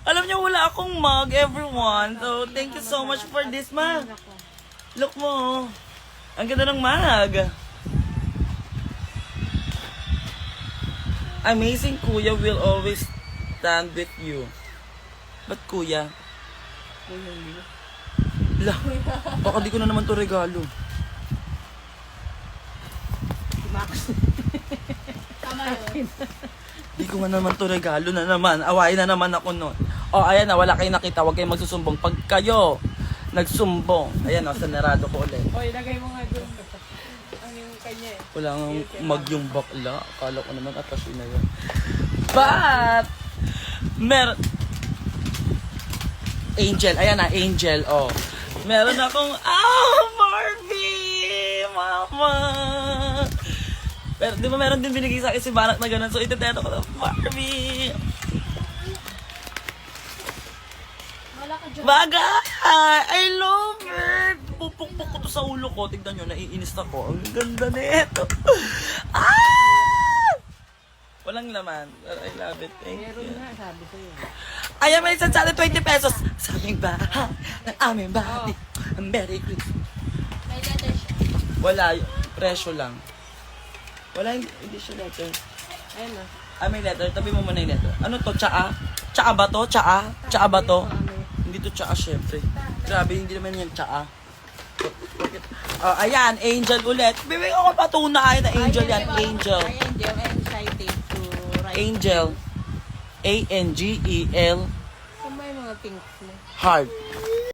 Alam niyo, wala akong mug, everyone. So, thank you so much for this, ma. Look mo. Ang ganda ng mug. Amazing kuya will always stand with you. Ba't kuya? La, baka di ko na naman to regalo. Max. Tama yun. Di ko nga naman to regalo na naman. Awayin na naman ako nun. O, ayan na, wala kayong nakita. Huwag kayong magsusumbong. Pag kayo nagsumbong, ayan o, sanarado ko ulit. Hoy, lagay mo nga doon. Ang yung kanya eh. Wala nga mag yung bakla. Akala ko naman atasyo na yun. But, meron... Angel, ayan na, Angel, oh. Meron akong, Barbie! Mama! Pero di ba meron din binigay sa akin si Barak na gano'n, so iteteto ko na, Barbie! Wala ka dyan. Bagay! I love it! Pupukpuk ko to sa ulo ko. Tignan nyo, naiinis ako. Ang ganda nito. Ah! Walang laman. I love it. Thank Meron you. nga, sabi sa'yo. Ayan, may isang sali 20 pesos. Sa aming bahay, ng aming bahay. Merry Christmas. May letter siya. Wala, presyo lang. Wala, hindi siya letter. Ayun na. May letter. Tabi mo muna yung letter. Ano to? Tsaa? Tsaa ba to? Tsaa? Tsaa ba to? Hindi to tsaa, syempre. Grabe, hindi naman yan tsaa. Ayan, Angel ulit. Bibig ako patunay na Angel yan. Angel. Ay, Angel, I'm excited to write. Angel. A-N-G-E-L. Kung may mga things mo. Heart.